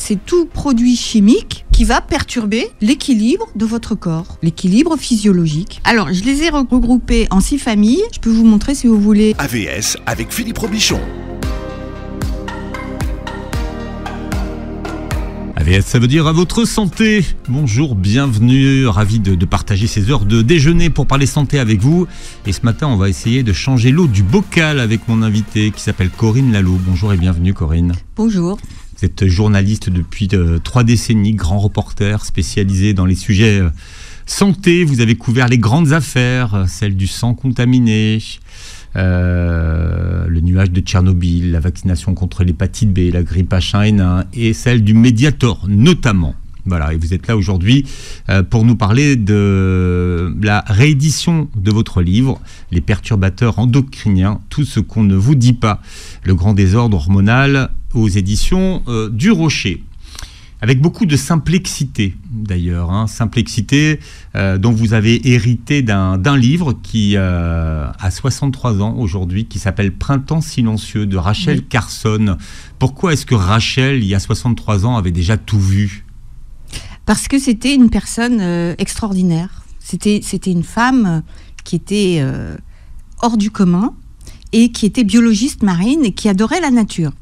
c'est tout produit chimique qui va perturber l'équilibre de votre corps, l'équilibre physiologique. Alors, je les ai regroupés en 6 familles. Je peux vous montrer si vous voulez. AVS avec Philippe Robichon. AVS, ça veut dire à votre santé. Bonjour, bienvenue, ravi de partager ces heures de déjeuner pour parler santé avec vous. Et ce matin, on va essayer de changer l'eau du bocal avec mon invité qui s'appelle Corinne Lalo. Bonjour et bienvenue Corinne. Bonjour. Vous êtes journaliste depuis 3 décennies, grand reporter spécialisé dans les sujets santé. Vous avez couvert les grandes affaires, celles du sang contaminé, le nuage de Tchernobyl, la vaccination contre l'hépatite B, la grippe H1N1 et celle du Mediator notamment. Voilà, et vous êtes là aujourd'hui pour nous parler de la réédition de votre livre, Les perturbateurs endocriniens, tout ce qu'on ne vous dit pas, le grand désordre hormonal aux éditions du Rocher. Avec beaucoup de simplexité d'ailleurs, simplexité dont vous avez hérité d'un livre qui a 63 ans aujourd'hui, qui s'appelle Printemps silencieux de Rachel Carson. Pourquoi est-ce que Rachel, il y a 63 ans, avait déjà tout vu ? Parce que c'était une personne extraordinaire. C'était une femme qui était hors du commun et qui était biologiste marine et qui adorait la nature.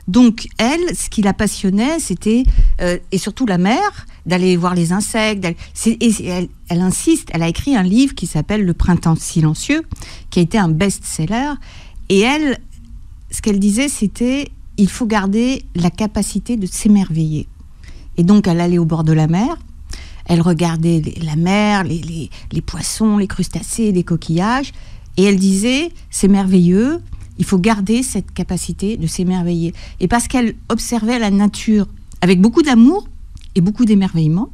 Donc, elle, ce qui la passionnait, c'était, et surtout la mer, d'aller voir les insectes. Elle insiste, elle a écrit un livre qui s'appelle Le Printemps silencieux, qui a été un best-seller. Et elle, ce qu'elle disait, c'était, il faut garder la capacité de s'émerveiller. Et donc, elle allait au bord de la mer, elle regardait la mer, les poissons, les crustacés, les coquillages, et elle disait, c'est merveilleux, il faut garder cette capacité de s'émerveiller. Et parce qu'elle observait la nature avec beaucoup d'amour et beaucoup d'émerveillement,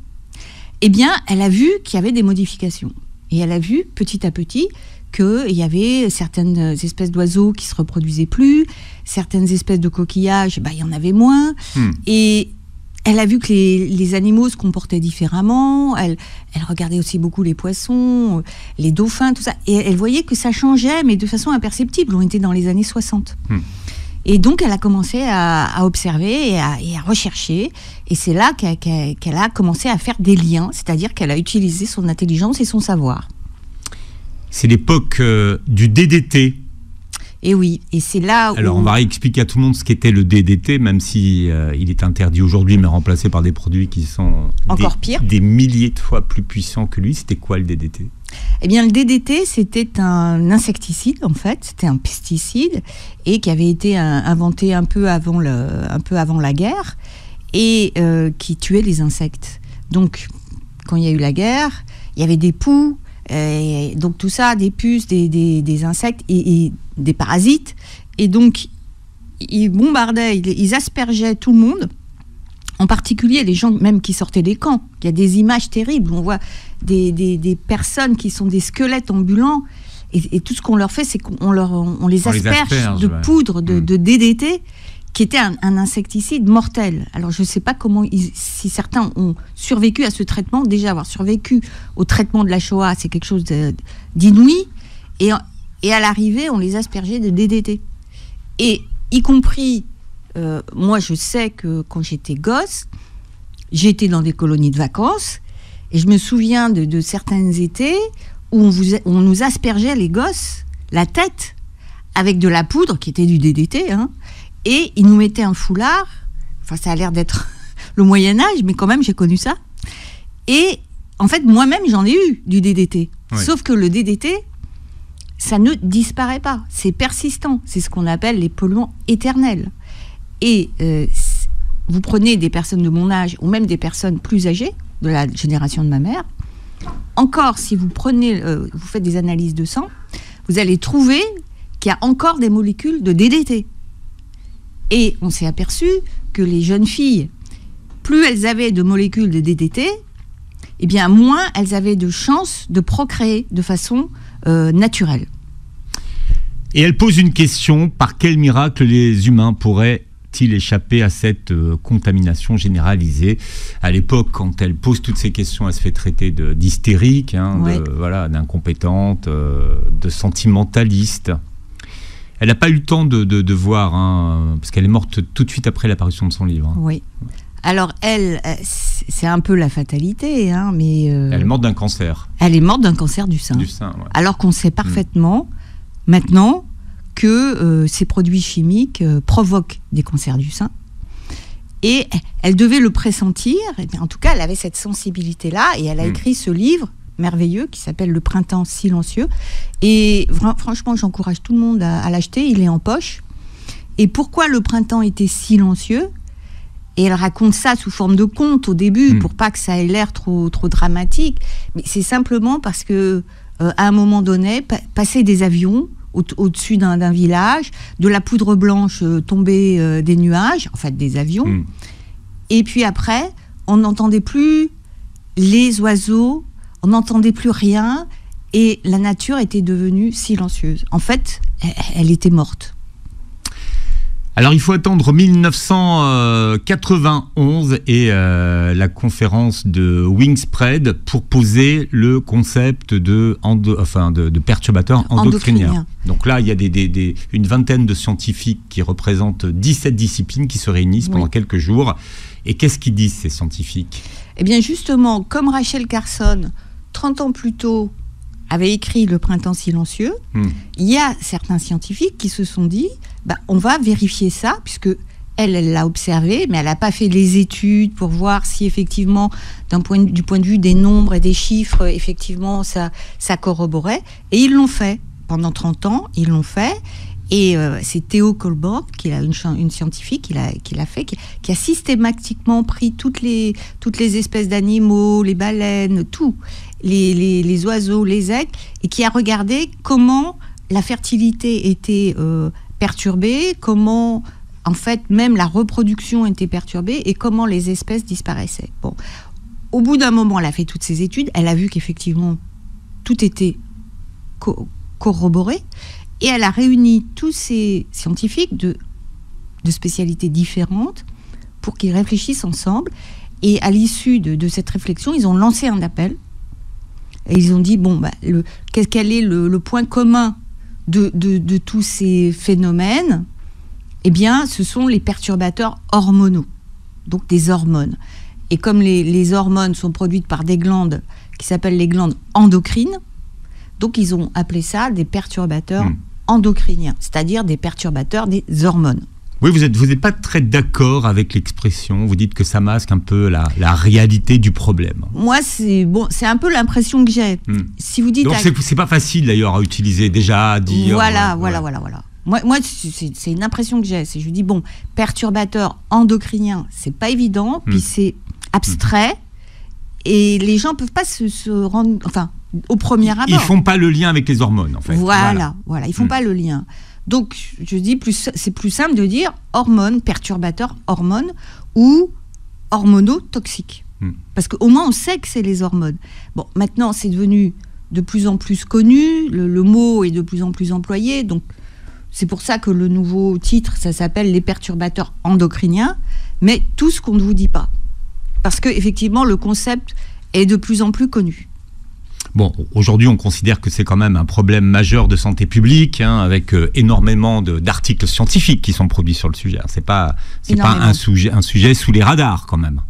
eh bien, elle a vu qu'il y avait des modifications. Et elle a vu, petit à petit, qu'il y avait certaines espèces d'oiseaux qui ne se reproduisaient plus, certaines espèces de coquillages, il y en avait moins. Et elle a vu que les animaux se comportaient différemment, elle regardait aussi beaucoup les poissons, les dauphins, tout ça. Et elle voyait que ça changeait, mais de façon imperceptible. On était dans les années 60. Et donc, elle a commencé à observer et à rechercher. Et c'est là qu'elle a commencé à faire des liens, c'est-à-dire qu'elle a utilisé son intelligence et son savoir. C'est l'époque du DDT. Et oui, et c'est là où... Alors, on va réexpliquer à tout le monde ce qu'était le DDT, même si il est interdit aujourd'hui, mais remplacé par des produits qui sont encore pire, des milliers de fois plus puissants que lui. C'était quoi le DDT ? Eh bien, le DDT, c'était un insecticide, en fait. C'était un pesticide, et qui avait été inventé un peu avant la guerre, et qui tuait les insectes. Donc, quand il y a eu la guerre, il y avait des poux, et donc tout ça, des puces, des insectes et des parasites. Et donc, ils bombardaient, ils aspergeaient tout le monde, en particulier les gens même qui sortaient des camps. Il y a des images terribles, on voit des personnes qui sont des squelettes ambulants, et tout ce qu'on leur fait, c'est qu'on les asperge de poudre de DDT, qui était un insecticide mortel. Alors, je ne sais pas si certains ont survécu à ce traitement. Déjà, avoir survécu au traitement de la Shoah, c'est quelque chose d'inouï. Et à l'arrivée, on les aspergeait de DDT. Et y compris, moi, je sais que quand j'étais gosse, j'étais dans des colonies de vacances, et je me souviens de certains étés où on nous aspergeait, les gosses, la tête avec de la poudre, qui était du DDT, et ils nous mettaient un foulard. Enfin, ça a l'air d'être le Moyen-Âge, mais quand même, j'ai connu ça. Et en fait, moi-même, j'en ai eu du DDT. Oui. Sauf que le DDT, ça ne disparaît pas. C'est persistant. C'est ce qu'on appelle les polluants éternels. Et vous prenez des personnes de mon âge, ou même des personnes plus âgées, de la génération de ma mère, encore, si vous faites des analyses de sang, vous allez trouver qu'il y a encore des molécules de DDT. Et on s'est aperçu que les jeunes filles, plus elles avaient de molécules de DDT, eh bien moins elles avaient de chances de procréer de façon naturelle. Et elle pose une question, par quel miracle les humains pourraient-ils échapper à cette contamination généralisée ? À l'époque, quand elle pose toutes ces questions, elle se fait traiter d'hystérique, d'incompétente, de sentimentaliste. Elle n'a pas eu le temps de voir, parce qu'elle est morte tout de suite après l'apparition de son livre. Oui. Alors elle, c'est un peu la fatalité, hein, mais... Elle est morte d'un cancer. Elle est morte d'un cancer du sein. Du sein, ouais. Alors qu'on sait parfaitement, maintenant, que ces produits chimiques provoquent des cancers du sein. Et elle devait le pressentir, et bien, en tout cas, elle avait cette sensibilité-là, et elle a écrit ce livre merveilleux qui s'appelle Le printemps silencieux. Et franchement, j'encourage tout le monde à l'acheter, il est en poche. Et pourquoi le printemps était silencieux ? Et elle raconte ça sous forme de conte au début, pour pas que ça ait l'air trop dramatique. Mais c'est simplement parce que, à un moment donné, passaient des avions au-dessus d'un village, de la poudre blanche tombait des nuages, en fait des avions. Et puis après, on n'entendait plus les oiseaux, on n'entendait plus rien, et la nature était devenue silencieuse. En fait, elle était morte. Alors il faut attendre 1991 et la conférence de Wingspread pour poser le concept de perturbateurs endocriniens. Donc là, il y a une vingtaine de scientifiques qui représentent 17 disciplines qui se réunissent pendant quelques jours. Et qu'est-ce qu'ils disent, ces scientifiques ? Eh bien justement, comme Rachel Carson, 30 ans plus tôt, avait écrit Le printemps silencieux, il y a certains scientifiques qui se sont dit, on va vérifier ça, puisque elle l'a observé, mais elle n'a pas fait les études pour voir si effectivement, du point de vue des nombres et des chiffres, effectivement, ça corroborait. Et ils l'ont fait. Pendant 30 ans, ils l'ont fait. Et c'est Theo Colborg, qui est une scientifique, qui l'a fait, qui a systématiquement pris toutes les espèces d'animaux, les baleines, tout, les oiseaux, les aigles, et qui a regardé comment la fertilité était perturbée, comment en fait même la reproduction était perturbée et comment les espèces disparaissaient. Bon, au bout d'un moment, elle a fait toutes ces études, elle a vu qu'effectivement tout était corroboré. Et elle a réuni tous ces scientifiques de spécialités différentes pour qu'ils réfléchissent ensemble. Et à l'issue de cette réflexion, ils ont lancé un appel. Et ils ont dit, quel est le point commun de tous ces phénomènes ? Eh bien, ce sont les perturbateurs hormonaux, donc des hormones. Et comme les hormones sont produites par des glandes qui s'appellent les glandes endocrines, donc ils ont appelé ça des perturbateurs endocriniens, c'est-à-dire des perturbateurs des hormones. Oui, vous êtes pas très d'accord avec l'expression. Vous dites que ça masque un peu la réalité du problème. Moi, c'est un peu l'impression que j'ai. Si vous dites, donc c'est pas facile d'ailleurs à utiliser déjà, à dire. Voilà. Moi, c'est une impression que j'ai. Je dis perturbateur endocrinien, c'est pas évident, puis c'est abstrait, et les gens peuvent pas se rendre, au premier abord. Ils font pas le lien avec les hormones, en fait. Voilà, ils font pas le lien. Donc, je dis, c'est plus simple de dire hormones, perturbateurs hormones ou hormonotoxiques. Parce qu'au moins, on sait que c'est les hormones. Bon, maintenant, c'est devenu de plus en plus connu, le mot est de plus en plus employé, donc c'est pour ça que le nouveau titre, ça s'appelle les perturbateurs endocriniens, mais tout ce qu'on ne vous dit pas. Parce qu'effectivement, le concept est de plus en plus connu. Bon, aujourd'hui, on considère que c'est quand même un problème majeur de santé publique, avec énormément d'articles scientifiques qui sont produits sur le sujet. C'est pas un sujet sous les radars, quand même.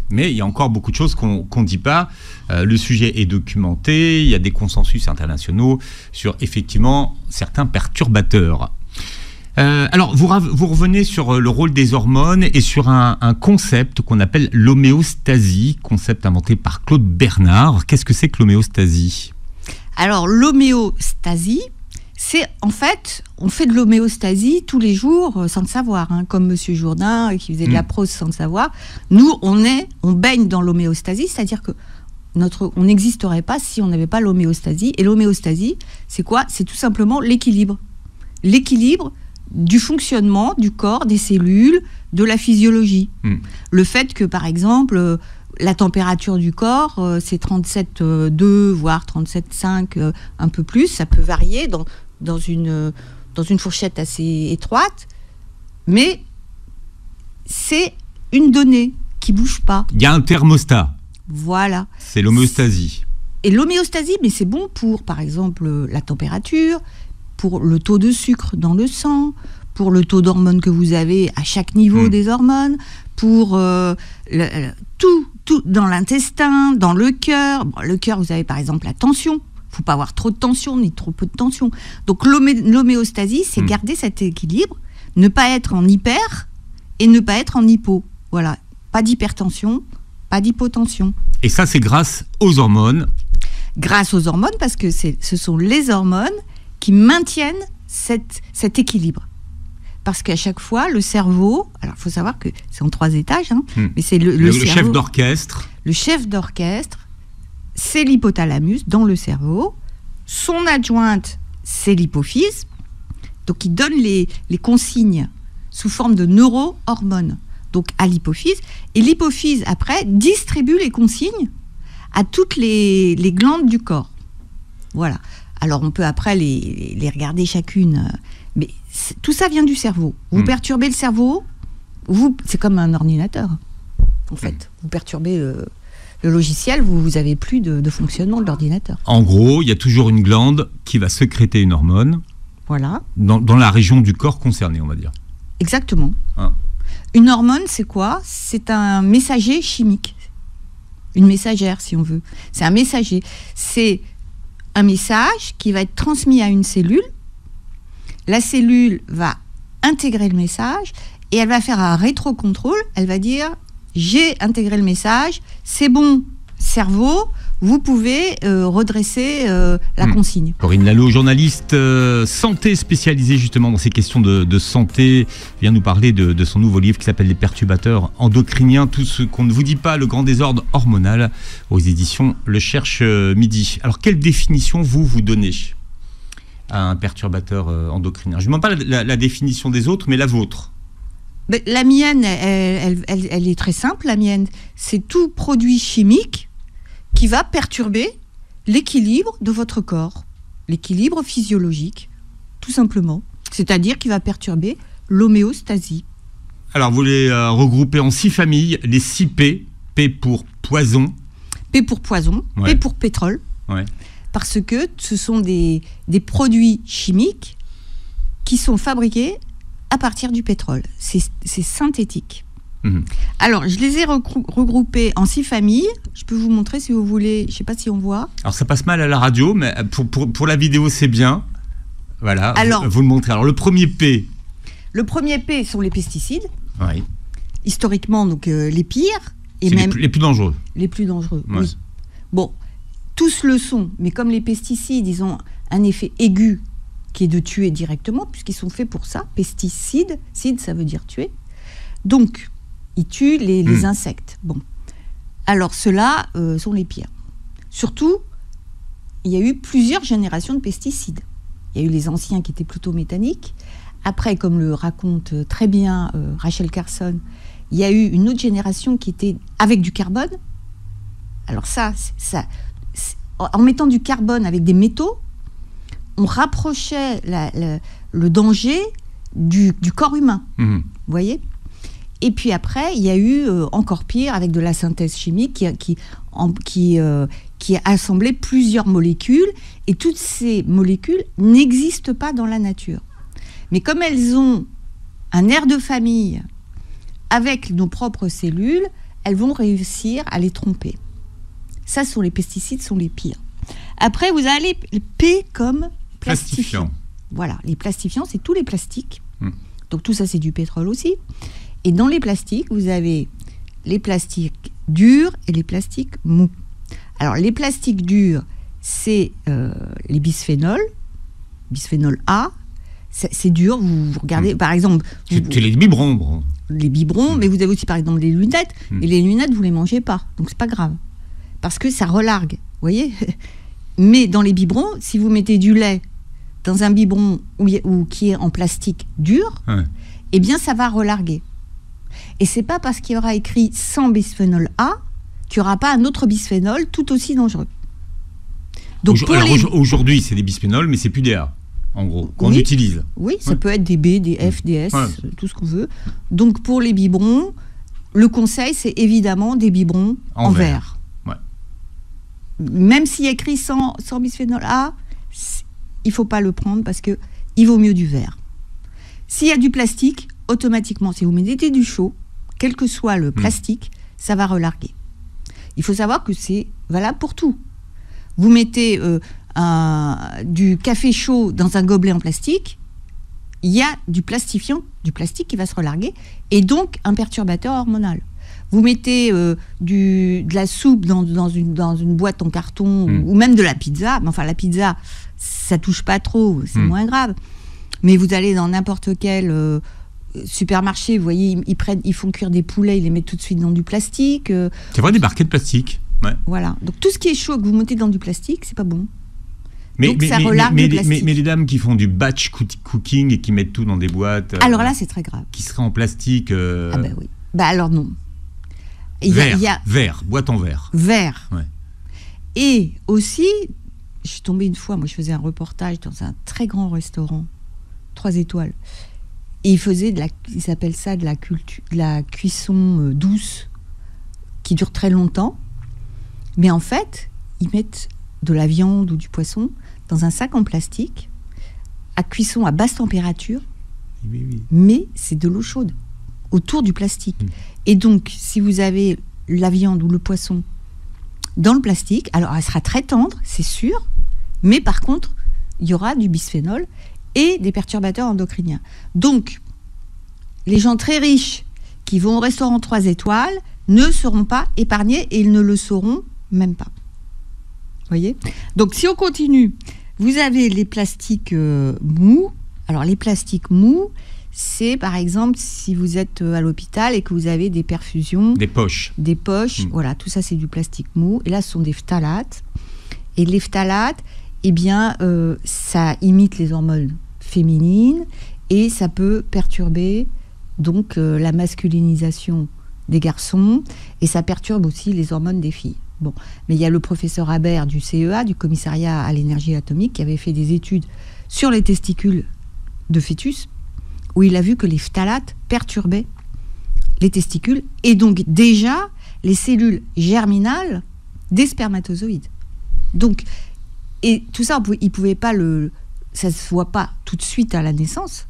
Mais il y a encore beaucoup de choses qu'on ne dit pas. Le sujet est documenté, il y a des consensus internationaux sur, effectivement, certains perturbateurs. Alors, vous revenez sur le rôle des hormones et sur un concept qu'on appelle l'homéostasie, concept inventé par Claude Bernard. Qu'est-ce que c'est que l'homéostasie ? Alors, l'homéostasie, c'est en fait, on fait de l'homéostasie tous les jours sans le savoir, comme Monsieur Jourdain qui faisait de la prose sans le savoir. Nous, on baigne dans l'homéostasie, c'est-à-dire que on n'existerait pas si on n'avait pas l'homéostasie. Et l'homéostasie, c'est quoi ? C'est tout simplement l'équilibre. L'équilibre du fonctionnement du corps, des cellules, de la physiologie. Le fait que, par exemple, la température du corps, c'est 37,2, voire 37,5, un peu plus, ça peut varier dans une fourchette assez étroite, mais c'est une donnée qui ne bouge pas. Il y a un thermostat. Voilà. C'est l'homéostasie. Et l'homéostasie, mais c'est bon pour, par exemple, la température, pour le taux de sucre dans le sang, pour le taux d'hormones que vous avez à chaque niveau des hormones, pour tout dans l'intestin, dans le cœur. Bon, le cœur, vous avez par exemple la tension. Il ne faut pas avoir trop de tension ni trop peu de tension. Donc l'homéostasie, c'est garder cet équilibre, ne pas être en hyper et ne pas être en hypo. Voilà, pas d'hypertension, pas d'hypotension. Et ça, c'est grâce aux hormones. Grâce aux hormones, parce que ce sont les hormones qui maintiennent cet équilibre. Parce qu'à chaque fois, le cerveau, alors il faut savoir que c'est en 3 étages, mais c'est le cerveau, chef d'orchestre. Le chef d'orchestre, c'est l'hypothalamus dans le cerveau. Son adjointe, c'est l'hypophyse. Donc il donne les consignes sous forme de neurohormones. Donc à l'hypophyse. Et l'hypophyse, après, distribue les consignes à toutes les glandes du corps. Voilà. Alors on peut après les regarder chacune. Mais tout ça vient du cerveau. Vous perturbez le cerveau, c'est comme un ordinateur, en fait. Vous perturbez le logiciel, vous n'avez plus de fonctionnement de l'ordinateur. En gros, il y a toujours une glande qui va sécréter une hormone. Voilà. Dans la région du corps concernée, on va dire. Exactement. Une hormone, c'est quoi? C'est un messager chimique. Une messagère, si on veut. C'est un messager. C'est un message qui va être transmis à une cellule. La cellule va intégrer le message et elle va faire un rétrocontrôle. Elle va dire « J'ai intégré le message, c'est bon, cerveau, vous pouvez redresser la consigne. » Corinne Lallot, journaliste santé spécialisée justement dans ces questions de santé, vient nous parler de son nouveau livre qui s'appelle « Les perturbateurs endocriniens, tout ce qu'on ne vous dit pas, le grand désordre hormonal » aux éditions Le Cherche Midi. Alors, quelle définition vous donnez à un perturbateur endocrinien? Je ne demande pas la définition des autres, mais la vôtre. Mais la mienne, elle est très simple, la mienne. C'est tout produit chimique qui va perturber l'équilibre de votre corps, l'équilibre physiologique, tout simplement. C'est-à-dire qu'il va perturber l'homéostasie. Alors, vous les regroupez en 6 familles, les 6 P. P pour poison. P pour poison, Ouais. P pour pétrole. Ouais. Parce que ce sont des produits chimiques qui sont fabriqués à partir du pétrole. C'est synthétique. Alors, je les ai regroupés en 6 familles. Je peux vous montrer si vous voulez. Je ne sais pas si on voit. Alors, ça passe mal à la radio, mais pour la vidéo, c'est bien. Voilà, alors, vous le montrez. Alors, le premier P. Le premier P sont les pesticides. Oui. Historiquement, donc les pires. Et C'est même les plus dangereux. Les plus dangereux, Ouais. oui. Bon, tous le sont, mais comme les pesticides, ils ont un effet aigu qui est de tuer directement, puisqu'ils sont faits pour ça. Pesticides, cide, ça veut dire tuer. Donc, ils tuent les insectes. Bon. Alors, ceux-là sont les pires. Surtout, il y a eu plusieurs générations de pesticides. Il y a eu les anciens qui étaient plutôt méthaniques. Après, comme le raconte très bien Rachel Carson, il y a eu une autre génération qui était avec du carbone. Alors en mettant du carbone avec des métaux, on rapprochait le danger du corps humain. Vous voyez ? Et puis après, il y a eu encore pire avec de la synthèse chimique qui a assemblé plusieurs molécules. Et toutes ces molécules n'existent pas dans la nature. Mais comme elles ont un air de famille avec nos propres cellules, elles vont réussir à les tromper. Ça, les pesticides sont les pires. Après, vous avez les P comme plastifiants. Voilà, les plastifiants, c'est tous les plastiques. Donc tout ça, c'est du pétrole aussi. Et dans les plastiques, vous avez les plastiques durs et les plastiques mous. Alors, les plastiques durs, c'est les bisphénols, bisphénol A. C'est dur, vous regardez, par exemple... C'est les biberons. Bon. Les biberons, mais vous avez aussi, par exemple, les lunettes. Et les lunettes, vous ne les mangez pas. Donc, c'est pas grave. Parce que ça relargue, vous voyez. Mais dans les biberons, si vous mettez du lait dans un biberon qui est en plastique dur, eh bien, ça va relarguer. Et c'est pas parce qu'il y aura écrit sans bisphénol A qu'il n'y aura pas un autre bisphénol tout aussi dangereux. Donc, aujourd'hui, c'est des bisphénols, mais c'est plus des A, en gros, qu'on utilise. Oui, ça peut être des B, des F, des S, tout ce qu'on veut. Donc, pour les biberons, le conseil, c'est évidemment des biberons en verre. Même s'il y a écrit sans bisphénol A, il ne faut pas le prendre parce qu'il vaut mieux du verre. S'il y a du plastique, automatiquement, si vous mettez du chaud, quel que soit le plastique, ça va relarguer. Il faut savoir que c'est valable pour tout. Vous mettez du café chaud dans un gobelet en plastique, il y a du plastifiant, du plastique qui va se relarguer, et donc un perturbateur hormonal. Vous mettez de la soupe dans une boîte en carton, ou même de la pizza, mais enfin la pizza, ça touche pas trop, c'est moins grave. Mais vous allez dans n'importe quel supermarché, vous voyez, ils font cuire des poulets, ils les mettent tout de suite dans du plastique. C'est vrai, des barquets de plastique. Ouais. Voilà. Donc tout ce qui est chaud que vous mettez dans du plastique, c'est pas bon. Donc ça relargue le plastique. Mais les dames qui font du batch cooking et qui mettent tout dans des boîtes. Alors là, c'est très grave. Qui seraient en plastique. Ah ben oui. Bah alors non. Verre, boîte en verre. Verre. Ouais. Et aussi, je suis tombée une fois, moi je faisais un reportage dans un très grand restaurant, 3 étoiles. Et ils faisaient ils s'appellent ça de la cuisson douce, qui dure très longtemps. Mais en fait, ils mettent de la viande ou du poisson dans un sac en plastique, à cuisson à basse température, oui. Mais c'est de l'eau chaude, autour du plastique. Et donc, si vous avez la viande ou le poisson dans le plastique, alors elle sera très tendre, c'est sûr, mais par contre, il y aura du bisphénol et des perturbateurs endocriniens. Donc, les gens très riches qui vont au restaurant 3 étoiles ne seront pas épargnés et ils ne le sauront même pas. Vous voyez ? Donc, si on continue, vous avez les plastiques mous. Alors, les plastiques mous, c'est par exemple si vous êtes à l'hôpital et que vous avez des perfusions. Des poches. Voilà, tout ça, c'est du plastique mou. Et là, ce sont des phtalates. Et les phtalates, eh bien, ça imite les hormones féminines et ça peut perturber donc la masculinisation des garçons et ça perturbe aussi les hormones des filles. Bon, mais il y a le professeur Habert du CEA, du commissariat à l'énergie atomique, qui avait fait des études sur les testicules de fœtus, où il a vu que les phtalates perturbaient les testicules et donc déjà les cellules germinales des spermatozoïdes. Donc, et tout ça, il pouvait pas ça se voit pas tout de suite à la naissance,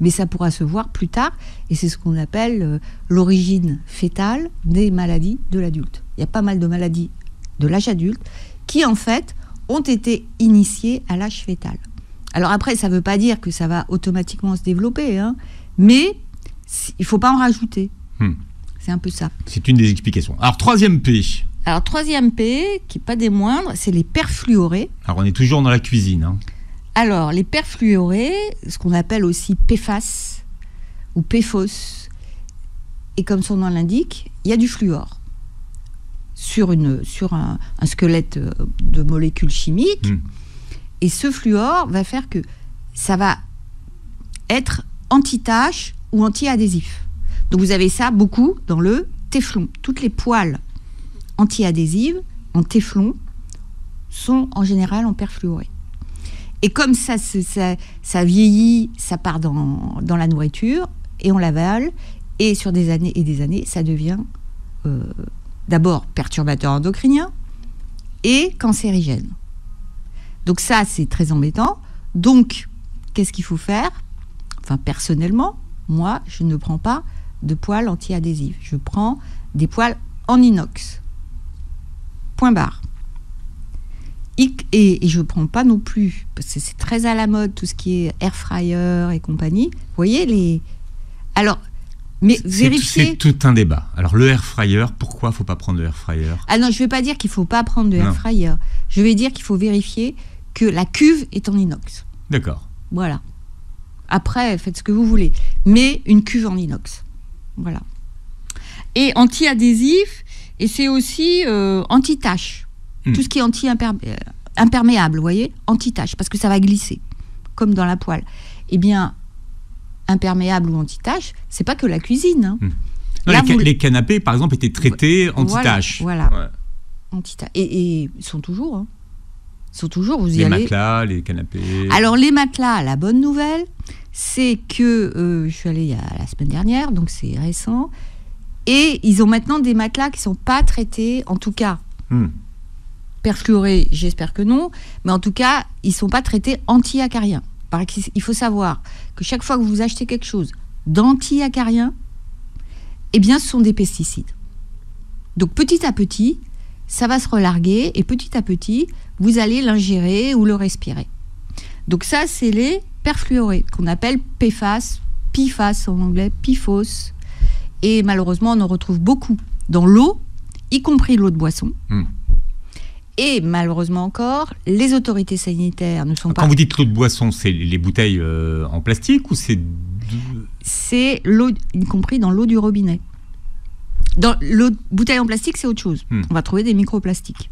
mais ça pourra se voir plus tard, et c'est ce qu'on appelle l'origine fœtale des maladies de l'adulte. Il y a pas mal de maladies de l'âge adulte qui, en fait, ont été initiées à l'âge fœtal. Alors après, ça ne veut pas dire que ça va automatiquement se développer, hein, mais il ne faut pas en rajouter. C'est un peu ça. C'est une des explications. Alors, 3e P. Alors, 3e P, qui n'est pas des moindres, c'est les perfluorés. Alors, on est toujours dans la cuisine, hein. Alors, les perfluorés, ce qu'on appelle aussi PFAS ou PFOS, et comme son nom l'indique, il y a du fluor sur un squelette de molécules chimiques. Et ce fluor va faire que ça va être anti-tache ou anti-adhésif. Donc, vous avez ça beaucoup dans le téflon. Toutes les poêles anti-adhésives en téflon sont en général en perfluoré. Et comme ça vieillit, ça part dans la nourriture et on l'avale. Et sur des années et des années, ça devient d'abord perturbateur endocrinien et cancérigène. Donc ça, c'est très embêtant. Donc, qu'est-ce qu'il faut faire ? Enfin, personnellement, moi, je ne prends pas de poêle anti-adhésive. Je prends des poêles en inox. Point barre. Et je ne prends pas non plus, parce que c'est très à la mode, tout ce qui est air fryer et compagnie. Vous voyez, Alors, mais vérifiez... C'est tout un débat. Alors, le air fryer, pourquoi il ne faut pas prendre le air fryer ? Ah non, je ne vais pas dire qu'il ne faut pas prendre de air fryer. Je vais dire qu'il faut vérifier que la cuve est en inox. D'accord. Voilà. Après, faites ce que vous voulez. Mais une cuve en inox. Voilà. Et anti-adhésif, et c'est aussi anti-tache. Tout ce qui est imperméable, vous voyez, anti-tache, parce que ça va glisser, comme dans la poêle. Eh bien, imperméable ou anti-tache, c'est pas que la cuisine. Hein. Non, là, les canapés, par exemple, étaient traités anti-tache. Voilà. Ouais. Anti-tache. Et ils sont toujours. Hein. Ils sont toujours, vous y allez. Les matelas, les canapés. Alors, les matelas, la bonne nouvelle, c'est que je suis allée la semaine dernière, donc c'est récent, et ils ont maintenant des matelas qui sont pas traités, en tout cas... perfluorés, j'espère que non, mais en tout cas, ils ne sont pas traités anti-acariens. Il faut savoir que chaque fois que vous achetez quelque chose d'anti-acarien, eh bien, ce sont des pesticides. Donc, petit à petit, ça va se relarguer et petit à petit, vous allez l'ingérer ou le respirer. Donc, ça, c'est les perfluorés, qu'on appelle PFAS, PFAS en anglais, PFOS. Et malheureusement, on en retrouve beaucoup dans l'eau, y compris l'eau de boisson. Et malheureusement encore, les autorités sanitaires ne sont pas... Quand vous dites l'eau de boisson, c'est les bouteilles en plastique ou c'est... C'est l'eau, y compris dans l'eau du robinet. Dans l'eau bouteille en plastique, c'est autre chose. On va trouver des microplastiques.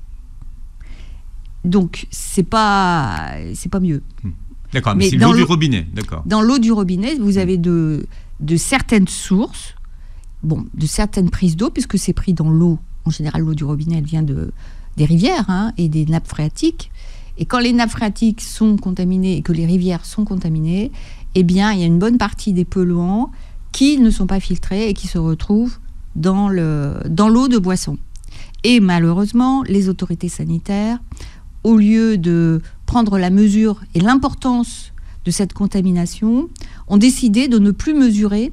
Donc, c'est pas mieux. D'accord, mais c'est l'eau du robinet, d'accord. Dans l'eau du robinet, vous avez de certaines sources, de certaines prises d'eau, puisque c'est pris dans l'eau. En général, l'eau du robinet, elle vient des rivières et des nappes phréatiques. Et quand les nappes phréatiques sont contaminées et que les rivières sont contaminées, eh bien, il y a une bonne partie des polluants qui ne sont pas filtrés et qui se retrouvent dans l'eau de boisson. Et malheureusement, les autorités sanitaires, au lieu de prendre la mesure et l'importance de cette contamination, ont décidé de ne plus mesurer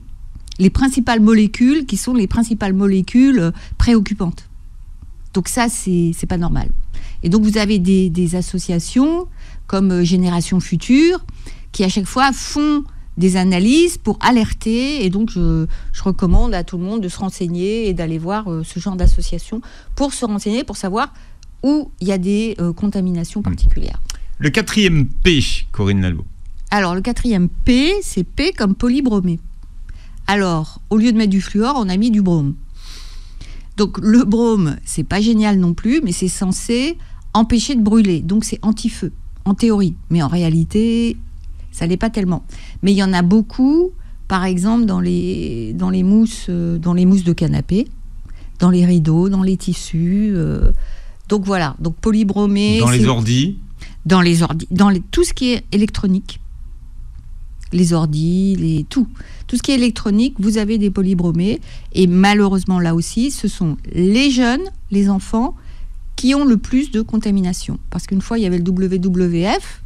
les principales molécules qui sont les principales molécules préoccupantes. Donc ça, c'est pas normal. Et donc vous avez des associations comme Génération Future qui à chaque fois font des analyses pour alerter. Et donc je recommande à tout le monde de se renseigner et d'aller voir ce genre d'association pour se renseigner, pour savoir où il y a des contaminations particulières. Le 4e P, Corinne Lalo. Alors le 4e P, c'est P comme polybromé. Alors, au lieu de mettre du fluor, on a mis du brome. Donc le brome, c'est pas génial non plus, mais c'est censé empêcher de brûler. Donc c'est anti-feu, en théorie. Mais en réalité, ça l'est pas tellement. Mais il y en a beaucoup, par exemple, dans les mousses de canapé, dans les rideaux, dans les tissus. Donc voilà, donc polybromé. Dans les ordis. Dans tout ce qui est électronique. Les ordis, tout ce qui est électronique, vous avez des polybromés. Et malheureusement, là aussi, ce sont les jeunes, les enfants, qui ont le plus de contamination. Parce qu'une fois, il y avait le WWF,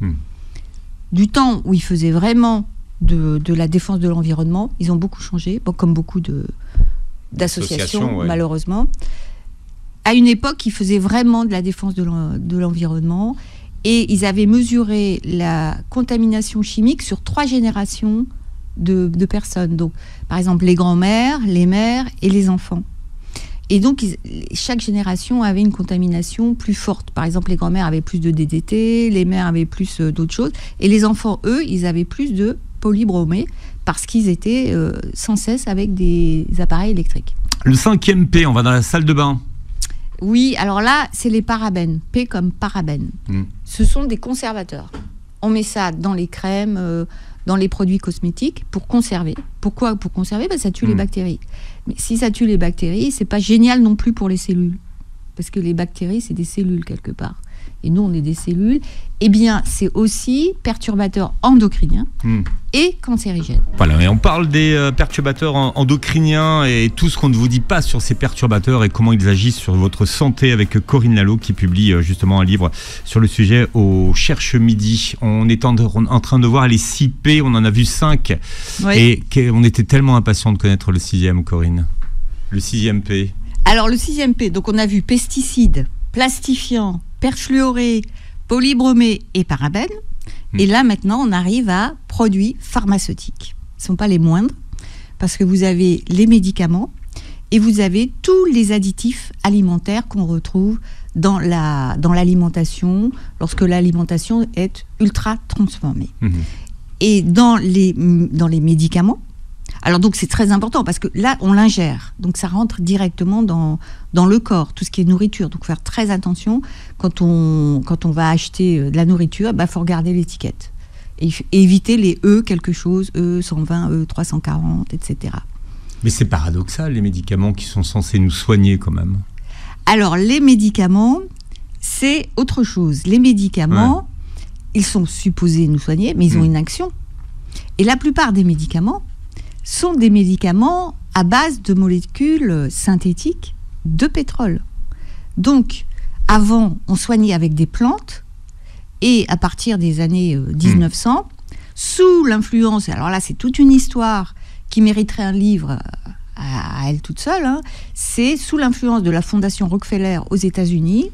du temps où ils faisaient vraiment de la défense de l'environnement. Ils ont beaucoup changé, comme beaucoup d'associations, malheureusement. À une époque, ils faisaient vraiment de la défense de l'environnement. Et ils avaient mesuré la contamination chimique sur 3 générations de personnes. Donc, par exemple, les grands-mères, les mères et les enfants. Et donc, chaque génération avait une contamination plus forte. Par exemple, les grands-mères avaient plus de DDT, les mères avaient plus d'autres choses. Et les enfants, eux, ils avaient plus de polybromés parce qu'ils étaient sans cesse avec des appareils électriques. Le 5e P, on va dans la salle de bain. Oui, alors là, c'est les parabènes. P comme parabènes. Ce sont des conservateurs. On met ça dans les crèmes, dans les produits cosmétiques pour conserver. Pourquoi pour conserver ? Ça tue les bactéries. Mais si ça tue les bactéries, c'est pas génial non plus pour les cellules. Parce que les bactéries, c'est des cellules quelque part. Et nous, on est des cellules. Eh bien, c'est aussi perturbateur endocrinien et cancérigène. Voilà, et on parle des perturbateurs endocriniens et tout ce qu'on ne vous dit pas sur ces perturbateurs et comment ils agissent sur votre santé avec Corinne Lalo qui publie justement un livre sur le sujet au Cherche Midi. On est en train de voir les 6 P, on en a vu 5. Oui. Et on était tellement impatients de connaître le 6e, Corinne. Le 6e P. Alors, le 6e P, donc on a vu pesticides, plastifiants, perfluorés, polybromés et parabènes. Et là, maintenant, on arrive à produits pharmaceutiques. Ce ne sont pas les moindres, parce que vous avez les médicaments et vous avez tous les additifs alimentaires qu'on retrouve dans l'alimentation, lorsque l'alimentation est ultra transformée. Et dans les médicaments, alors donc c'est très important parce que là on l'ingère, donc ça rentre directement dans le corps, tout ce qui est nourriture. Donc faire très attention quand on va acheter de la nourriture, faut regarder l'étiquette et éviter les E quelque chose, E120, E340, etc. Mais c'est paradoxal les médicaments qui sont censés nous soigner quand même. Alors les médicaments, c'est autre chose. Les médicaments, ils sont supposés nous soigner, mais ils ont une action. Et la plupart des médicaments sont des médicaments à base de molécules synthétiques de pétrole. Donc, avant, on soignait avec des plantes, et à partir des années 1900, sous l'influence, alors là c'est toute une histoire qui mériterait un livre à elle toute seule, hein, c'est sous l'influence de la fondation Rockefeller aux États-Unis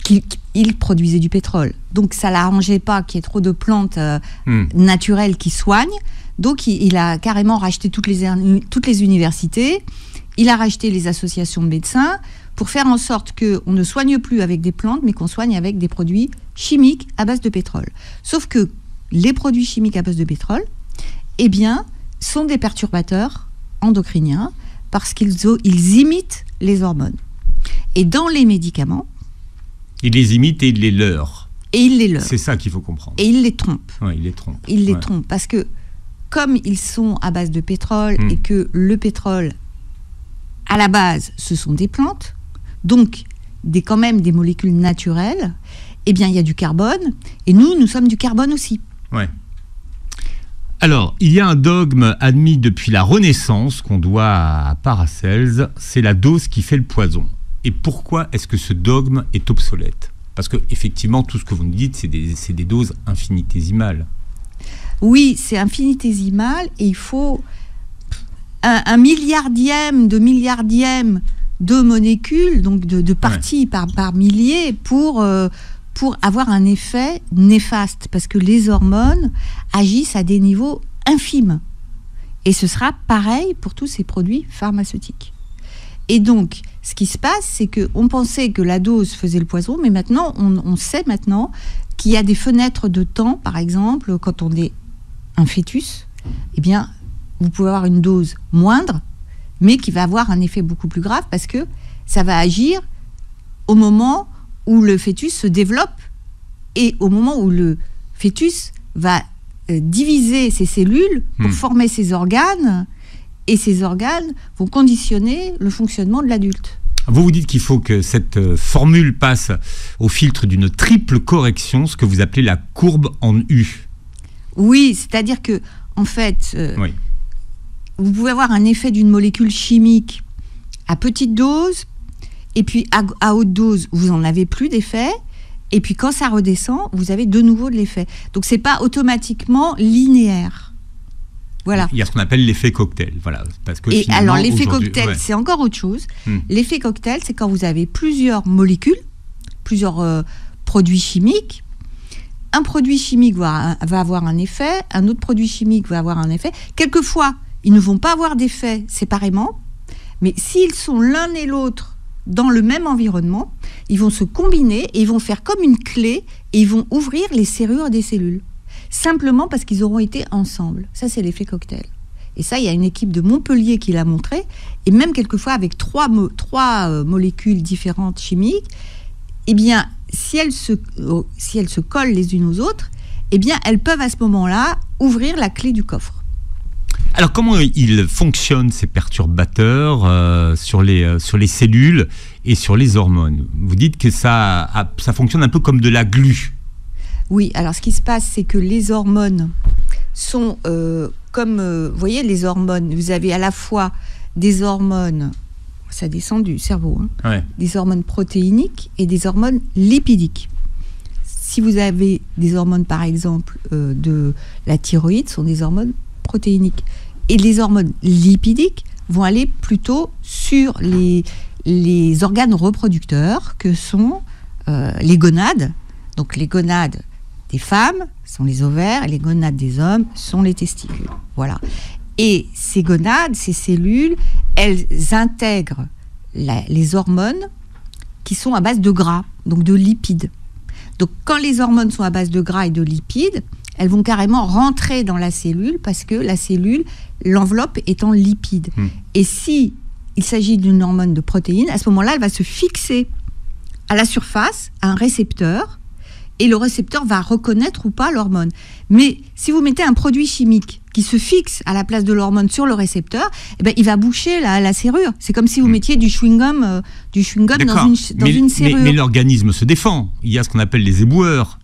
qu'il produisait du pétrole. Donc ça l'arrangeait pas qu'il y ait trop de plantes naturelles qui soignent. Donc il a carrément racheté toutes les universités, il a racheté les associations de médecins pour faire en sorte qu'on ne soigne plus avec des plantes, mais qu'on soigne avec des produits chimiques à base de pétrole. Sauf que les produits chimiques à base de pétrole, eh bien, sont des perturbateurs endocriniens parce qu'ils imitent les hormones. Et dans les médicaments... Il les imite et il les leurre. Et il les leurre. C'est ça qu'il faut comprendre. Et il les trompe. Ouais, il les trompe. Il les trompe parce que comme ils sont à base de pétrole et que le pétrole, à la base, ce sont des plantes, donc quand même des molécules naturelles, eh bien, il y a du carbone, et nous sommes du carbone aussi. Ouais. Alors, il y a un dogme admis depuis la Renaissance qu'on doit à Paracelse, c'est la dose qui fait le poison. Et pourquoi est-ce que ce dogme est obsolète ? Parce que effectivement, tout ce que vous nous dites, c'est des doses infinitésimales. Oui, c'est infinitésimal, et il faut un milliardième de molécules, donc de parties par milliers, pour avoir un effet néfaste, parce que les hormones agissent à des niveaux infimes. Et ce sera pareil pour tous ces produits pharmaceutiques. Et donc, ce qui se passe, c'est qu'on pensait que la dose faisait le poison, mais maintenant, on sait maintenant qu'il y a des fenêtres de temps, par exemple, quand on est un fœtus, eh bien, vous pouvez avoir une dose moindre, mais qui va avoir un effet beaucoup plus grave, parce que ça va agir au moment où le fœtus se développe et au moment où le fœtus va diviser ses cellules pour former ses organes, et ces organes vont conditionner le fonctionnement de l'adulte. Vous dites qu'il faut que cette formule passe au filtre d'une triple correction, ce que vous appelez la courbe en U. Oui, c'est-à-dire que, en fait, vous pouvez avoir un effet d'une molécule chimique à petite dose, et puis à haute dose, vous n'en avez plus d'effet, et puis quand ça redescend, vous avez de nouveau de l'effet. Donc c'est pas automatiquement linéaire. Voilà. Il y a ce qu'on appelle l'effet cocktail. Voilà, parce que et alors l'effet cocktail, c'est encore autre chose. L'effet cocktail, c'est quand vous avez plusieurs molécules, plusieurs produits chimiques. Un produit chimique va avoir un effet, un autre produit chimique va avoir un effet. Quelquefois, ils ne vont pas avoir d'effet séparément, mais s'ils sont l'un et l'autre dans le même environnement, ils vont se combiner et ils vont faire comme une clé et ils vont ouvrir les serrures des cellules. Simplement parce qu'ils auront été ensemble. Ça, c'est l'effet cocktail. Et ça, il y a une équipe de Montpellier qui l'a montré. Et même quelquefois, avec trois molécules différentes chimiques, eh bien, si elles se collent les unes aux autres, eh bien, elles peuvent à ce moment-là ouvrir la clé du coffre. Alors, comment ils fonctionnent, ces perturbateurs, sur les cellules et sur les hormones ? Vous dites que ça fonctionne un peu comme de la glu. Oui, alors ce qui se passe, c'est que les hormones sont vous voyez, les hormones, vous avez à la fois des hormones, ça descend du cerveau, des hormones protéiniques et des hormones lipidiques. Si vous avez des hormones, par exemple, de la thyroïde, sont des hormones protéiniques. Et les hormones lipidiques vont aller plutôt sur les organes reproducteurs que sont les gonades. Donc les gonades des femmes sont les ovaires et les gonades des hommes sont les testicules. Voilà. Et ces gonades, ces cellules, elles intègrent les hormones qui sont à base de gras, donc de lipides. Donc quand les hormones sont à base de gras et de lipides, elles vont carrément rentrer dans la cellule parce que la cellule, l'enveloppe est en lipides. Et si il s'agit d'une hormone de protéines, à ce moment-là, elle va se fixer à la surface, à un récepteur, et le récepteur va reconnaître ou pas l'hormone. Mais si vous mettez un produit chimique qui se fixe à la place de l'hormone sur le récepteur, eh ben, il va boucher la serrure. C'est comme si vous mettiez du chewing-gum dans une serrure. Mais l'organisme se défend. Il y a ce qu'on appelle les éboueurs.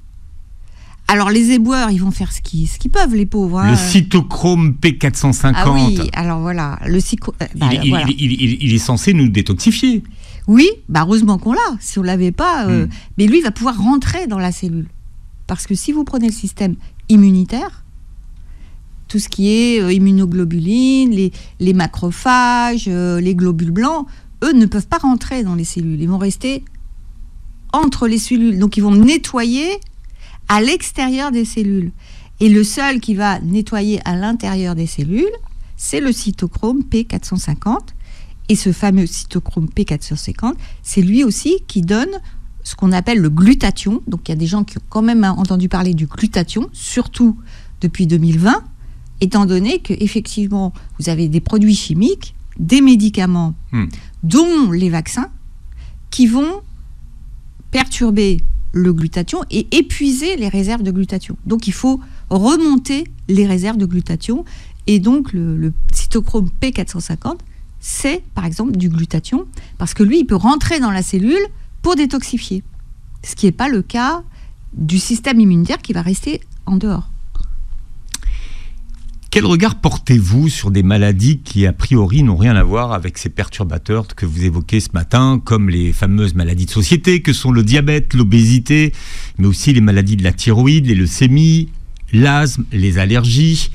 Alors les éboueurs, ils vont faire ce qu'ils peuvent, les pauvres. Le cytochrome P450. Ah oui, alors voilà. Il est censé nous détoxifier. Oui, heureusement qu'on l'a. Si on ne l'avait pas, mais lui, il va pouvoir rentrer dans la cellule. Parce que si vous prenez le système immunitaire. Tout ce qui est immunoglobulines, les macrophages, les globules blancs, eux ne peuvent pas rentrer dans les cellules. Ils vont rester entre les cellules. Donc, ils vont nettoyer à l'extérieur des cellules. Et le seul qui va nettoyer à l'intérieur des cellules, c'est le cytochrome P450. Et ce fameux cytochrome P450, c'est lui aussi qui donne ce qu'on appelle le glutathion. Donc, il y a des gens qui ont quand même entendu parler du glutathion, surtout depuis 2020, étant donné qu'effectivement, vous avez des produits chimiques, des médicaments, dont les vaccins, qui vont perturber le glutathion et épuiser les réserves de glutathion. Donc, il faut remonter les réserves de glutathion. Et donc, le cytochrome P450, c'est, par exemple, du glutathion, parce que lui, il peut rentrer dans la cellule pour détoxifier. Ce qui n'est pas le cas du système immunitaire qui va rester en dehors. Quel regard portez-vous sur des maladies qui, a priori, n'ont rien à voir avec ces perturbateurs que vous évoquez ce matin, comme les fameuses maladies de société, que sont le diabète, l'obésité, mais aussi les maladies de la thyroïde, les leucémies, l'asthme, les allergies?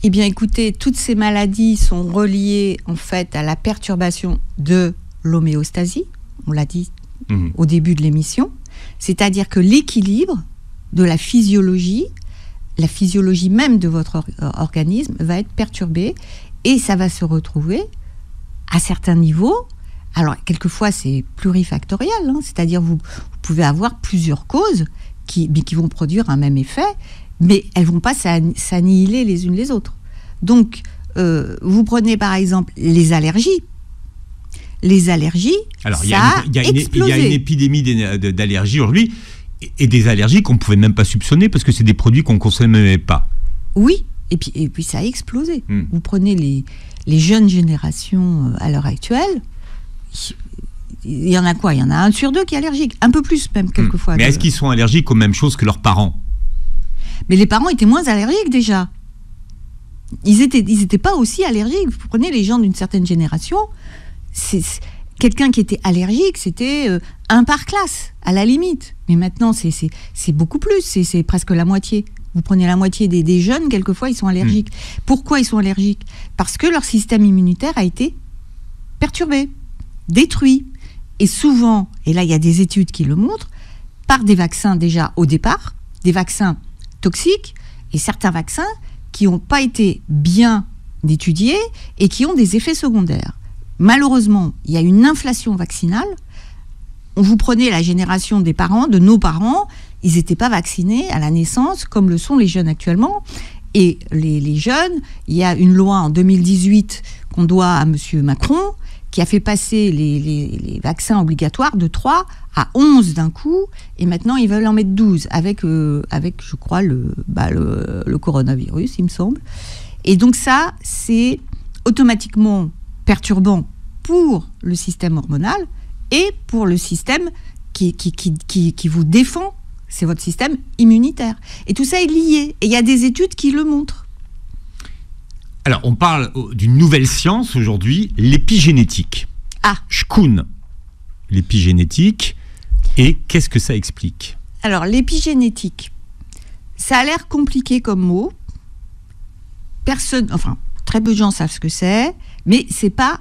Eh bien, écoutez, toutes ces maladies sont reliées, en fait, à la perturbation de l'homéostasie, on l'a dit au début de l'émission, c'est-à-dire que l'équilibre de la physiologie même de votre organisme va être perturbée et ça va se retrouver à certains niveaux. Alors, quelquefois, c'est plurifactoriel, c'est-à-dire vous pouvez avoir plusieurs causes qui vont produire un même effet, mais elles ne vont pas s'annihiler les unes les autres. Donc, vous prenez par exemple les allergies. Les allergies, alors, ça il y a une épidémie d'allergies aujourd'hui, et des allergies qu'on ne pouvait même pas soupçonner parce que c'est des produits qu'on ne consommait pas. Oui, et puis ça a explosé. Vous prenez les jeunes générations à l'heure actuelle, il y en a quoi ? Il y en a 1 sur 2 qui est allergique, un peu plus même quelquefois. Mais est-ce qu'ils sont allergiques aux mêmes choses que leurs parents ? Mais les parents étaient moins allergiques déjà. Ils étaient pas aussi allergiques. Vous prenez les gens d'une certaine génération, quelqu'un qui était allergique, c'était 1 par classe, à la limite. Mais maintenant, c'est beaucoup plus, c'est presque la moitié. Vous prenez la moitié des jeunes, quelquefois, ils sont allergiques. Pourquoi ils sont allergiques ? Parce que leur système immunitaire a été perturbé, détruit. Et souvent, et là, il y a des études qui le montrent, par des vaccins déjà au départ, des vaccins toxiques, et certains vaccins qui n'ont pas été bien étudiés et qui ont des effets secondaires. Malheureusement, il y a une inflation vaccinale. Vous prenez la génération des parents, de nos parents, ils n'étaient pas vaccinés à la naissance comme le sont les jeunes actuellement. Et les jeunes, il y a une loi en 2018 qu'on doit à M. Macron qui a fait passer les vaccins obligatoires de 3 à 11 d'un coup, et maintenant ils veulent en mettre 12 avec je crois, le coronavirus, il me semble. Et donc ça, c'est automatiquement perturbant pour le système hormonal et pour le système qui vous défend, c'est votre système immunitaire. Et tout ça est lié, et il y a des études qui le montrent. Alors, on parle d'une nouvelle science aujourd'hui, l'épigénétique. Shkoun, l'épigénétique, et qu'est-ce que ça explique ? Alors, l'épigénétique, ça a l'air compliqué comme mot. Très peu de gens savent ce que c'est, mais c'est pas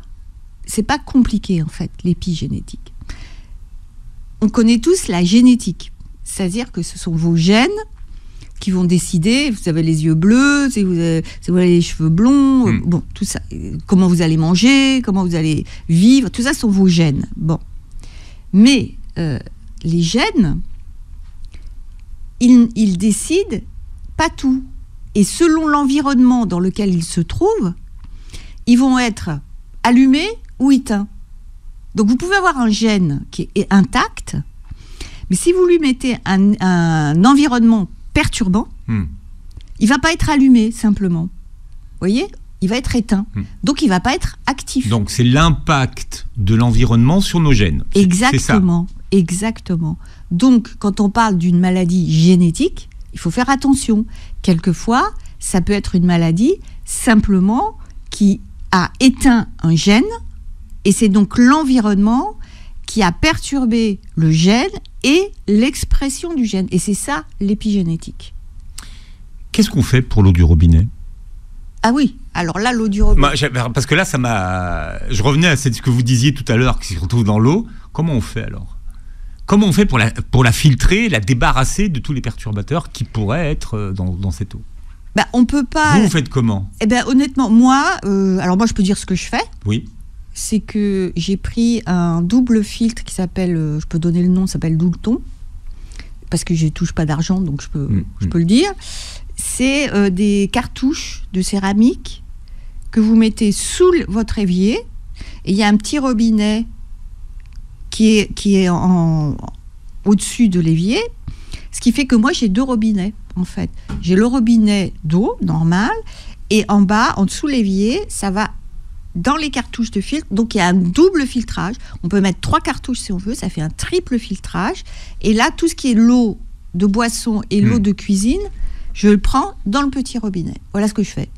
compliqué, en fait, l'épigénétique. On connaît tous la génétique, c'est-à-dire que ce sont vos gènes qui vont décider, vous avez les yeux bleus, si vous avez les cheveux blonds, bon, tout ça, comment vous allez manger, comment vous allez vivre, tout ça sont vos gènes. Bon. Mais les gènes, ils décident pas tout. Et selon l'environnement dans lequel ils se trouvent, ils vont être allumés ou éteints. Donc vous pouvez avoir un gène qui est intact, mais si vous lui mettez un environnement perturbant, il va pas être allumé simplement. Vous voyez ? Il va être éteint. Donc il va pas être actif. Donc c'est l'impact de l'environnement sur nos gènes. Exactement. C'est ça. Exactement. Donc quand on parle d'une maladie génétique, il faut faire attention. Quelquefois, ça peut être une maladie simplement qui a éteint un gène, et c'est donc l'environnement qui a perturbé le gène et l'expression du gène. Et c'est ça, l'épigénétique. Qu'est-ce qu'on fait pour l'eau du robinet ? Ah oui, alors là, l'eau du robinet... Parce que là, je revenais à ce que vous disiez tout à l'heure, qui se retrouve dans l'eau. Comment on fait alors ? Comment on fait pour la filtrer, la débarrasser de tous les perturbateurs qui pourraient être dans cette eau ? On peut pas... Vous faites comment ? Honnêtement, moi, je peux dire ce que je fais. Oui. C'est que j'ai pris un double filtre qui s'appelle, je peux donner le nom, ça s'appelle Doulton, parce que je ne touche pas d'argent, donc je peux le dire. C'est des cartouches de céramique que vous mettez sous votre évier, et il y a un petit robinet qui est au-dessus de l'évier, ce qui fait que moi j'ai 2 robinets en fait. J'ai le robinet d'eau normal, et en bas, en dessous l'évier, ça va dans les cartouches de filtre, donc il y a un double filtrage. On peut mettre 3 cartouches si on veut, ça fait un triple filtrage, et là tout ce qui est l'eau de boisson et l'eau de cuisine, je le prends dans le petit robinet. Voilà ce que je fais.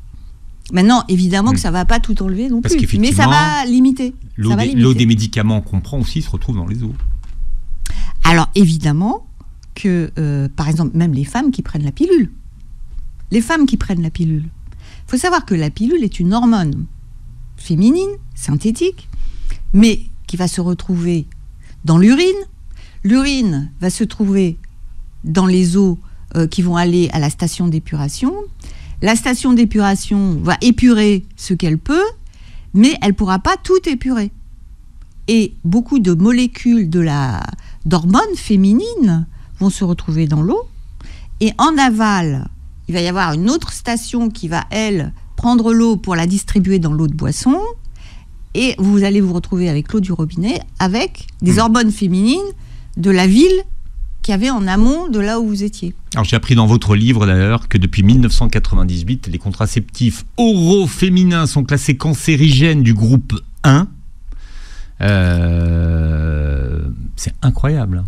Maintenant, évidemment que ça ne va pas tout enlever non plus, mais ça va limiter. L'eau des médicaments qu'on prend aussi se retrouve dans les eaux. Alors, évidemment que, par exemple, même les femmes qui prennent la pilule. Les femmes qui prennent la pilule. Il faut savoir que la pilule est une hormone féminine, synthétique, mais qui va se retrouver dans l'urine. L'urine va se trouver dans les eaux qui vont aller à la station d'épuration. La station d'épuration va épurer ce qu'elle peut, mais elle ne pourra pas tout épurer. Et beaucoup de molécules d'hormones féminines vont se retrouver dans l'eau. Et en aval, il va y avoir une autre station qui va, elle, prendre l'eau pour la distribuer dans l'eau de boisson. Et vous allez vous retrouver avec l'eau du robinet, avec des hormones féminines de la ville qu'il y avait en amont de là où vous étiez. Alors j'ai appris dans votre livre d'ailleurs que depuis 1998, les contraceptifs oraux féminins sont classés cancérigènes du groupe 1. C'est incroyable.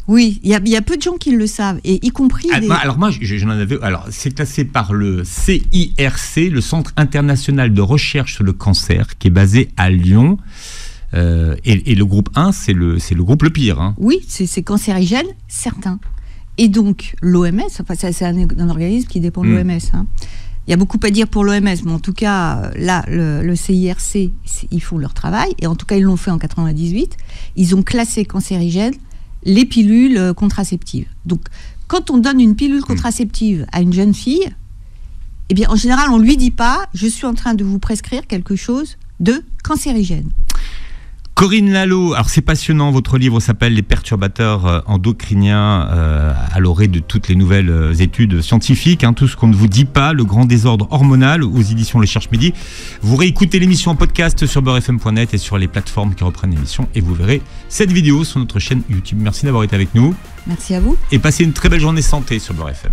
Oui, il y a peu de gens qui le savent, et y compris... Alors moi, j'en avais... Alors, c'est classé par le CIRC, le Centre international de recherche sur le cancer, qui est basé à Lyon. Et le groupe 1, c'est le groupe le pire. Hein. Oui, c'est cancérigène, certain. Et donc, l'OMS, c'est un organisme qui dépend de l'OMS. Hein. Il y a beaucoup à dire pour l'OMS, mais en tout cas, là, le CIRC, ils font leur travail, et en tout cas, ils l'ont fait en 98. Ils ont classé cancérigène les pilules contraceptives. Donc, quand on donne une pilule contraceptive à une jeune fille, eh bien, en général, on ne lui dit pas « je suis en train de vous prescrire quelque chose de cancérigène ». Corinne Lalo, alors c'est passionnant, votre livre s'appelle « Les perturbateurs endocriniens à l'orée de toutes les nouvelles études scientifiques, tout ce qu'on ne vous dit pas, le grand désordre hormonal » aux éditions Le Cherche Midi. Vous réécoutez l'émission en podcast sur beurrefm.net et sur les plateformes qui reprennent l'émission, et vous verrez cette vidéo sur notre chaîne YouTube. Merci d'avoir été avec nous. Merci à vous. Et passez une très belle journée santé sur Beurre FM.